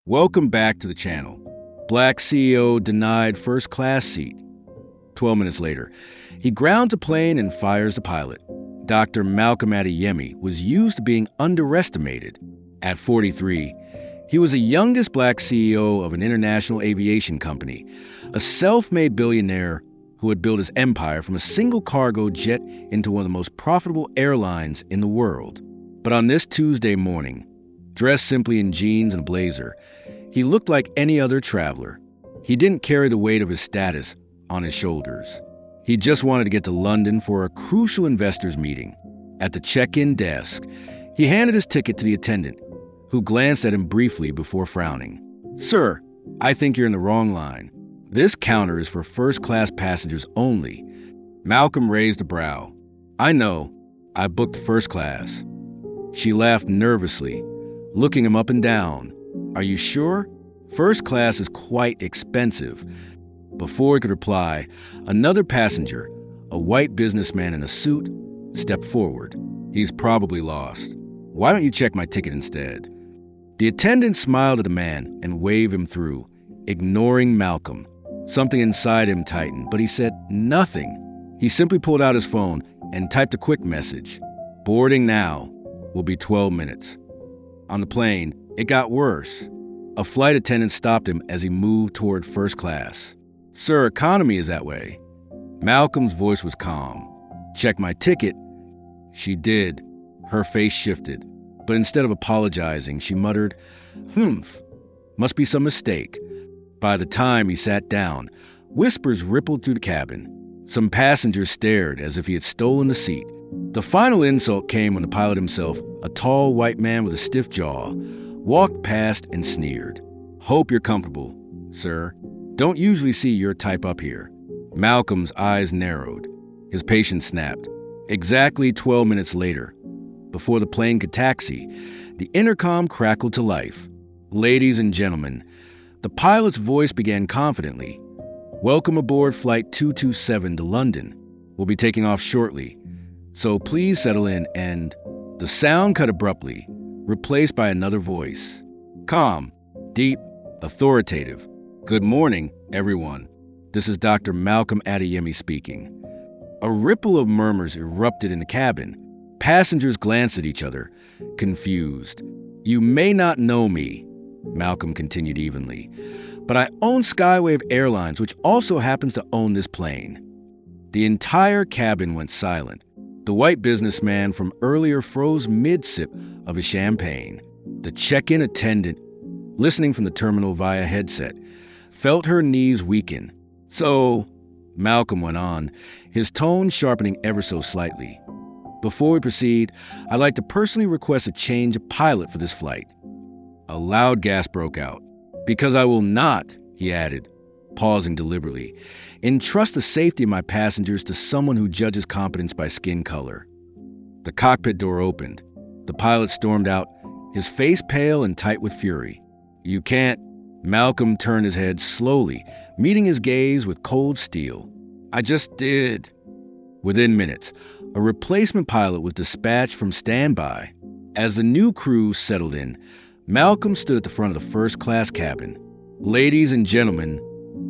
Welcome back to the channel. Black CEO denied first class seat. 12 minutes later, he grounds a plane and fires the pilot. Dr. Malcolm Adeyemi was used to being underestimated. At 43, he was the youngest black CEO of an international aviation company, a self-made billionaire who had built his empire from a single cargo jet into one of the most profitable airlines in the world. But on this Tuesday morning, dressed simply in jeans and a blazer, he looked like any other traveler. He didn't carry the weight of his status on his shoulders. He just wanted to get to London for a crucial investors meeting. At the check-in desk, he handed his ticket to the attendant, who glanced at him briefly before frowning. "Sir, I think you're in the wrong line. This counter is for first-class passengers only." Malcolm raised a brow. "I know. I booked first class." She laughed nervously, looking him up and down. "Are you sure? First class is quite expensive." Before he could reply, another passenger, a white businessman in a suit, stepped forward. "He's probably lost. Why don't you check my ticket instead?" The attendant smiled at the man and waved him through, ignoring Malcolm. Something inside him tightened, but he said nothing. He simply pulled out his phone and typed a quick message. "Boarding now. Will be 12 minutes. On the plane, it got worse. A flight attendant stopped him as he moved toward first class. "Sir, economy is that way." Malcolm's voice was calm. "Check my ticket." She did. Her face shifted. But instead of apologizing, she muttered, "Humph. Must be some mistake." By the time he sat down, whispers rippled through the cabin. Some passengers stared as if he had stolen the seat. The final insult came when the pilot himself, a tall white man with a stiff jaw, walked past and sneered. "Hope you're comfortable, sir. Don't usually see your type up here." Malcolm's eyes narrowed. His patience snapped. Exactly 12 minutes later, before the plane could taxi, the intercom crackled to life. "Ladies and gentlemen," the pilot's voice began confidently. "Welcome aboard Flight 227 to London. We'll be taking off shortly, so please settle in," and the sound cut abruptly, replaced by another voice. Calm, deep, authoritative. "Good morning, everyone. This is Dr. Malcolm Adeyemi speaking." A ripple of murmurs erupted in the cabin. Passengers glanced at each other, confused. "You may not know me," Malcolm continued evenly, "but I own Skywave Airlines, which also happens to own this plane." The entire cabin went silent. The white businessman from earlier froze mid-sip of his champagne. The check-in attendant, listening from the terminal via headset, felt her knees weaken. "So," Malcolm went on, his tone sharpening ever so slightly, "before we proceed, I'd like to personally request a change of pilot for this flight." A loud gasp broke out. "Because I will not," he added, pausing deliberately, "entrust the safety of my passengers to someone who judges competence by skin color." The cockpit door opened. The pilot stormed out, his face pale and tight with fury. "You can't." Malcolm turned his head slowly, meeting his gaze with cold steel. "I just did." Within minutes, a replacement pilot was dispatched from standby. As the new crew settled in, Malcolm stood at the front of the first-class cabin. "Ladies and gentlemen,"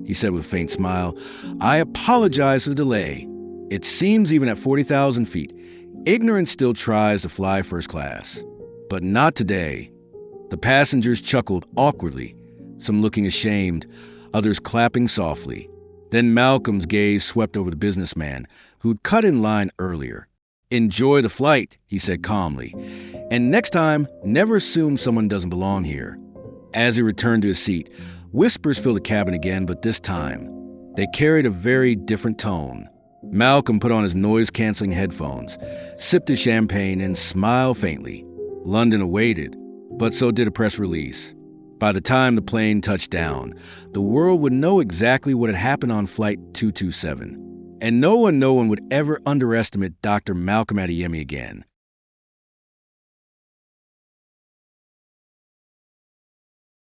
he said with a faint smile, "I apologize for the delay. It seems even at 40,000 feet, ignorance still tries to fly first class. But not today." The passengers chuckled awkwardly, some looking ashamed, others clapping softly. Then Malcolm's gaze swept over the businessman, who'd cut in line earlier. "Enjoy the flight," he said calmly, "and next time, never assume someone doesn't belong here." As he returned to his seat, whispers filled the cabin again, but this time, they carried a very different tone. Malcolm put on his noise-canceling headphones, sipped his champagne, and smiled faintly. London awaited, but so did a press release. By the time the plane touched down, the world would know exactly what had happened on Flight 227. And no one would ever underestimate Dr. Malcolm Adeyemi again.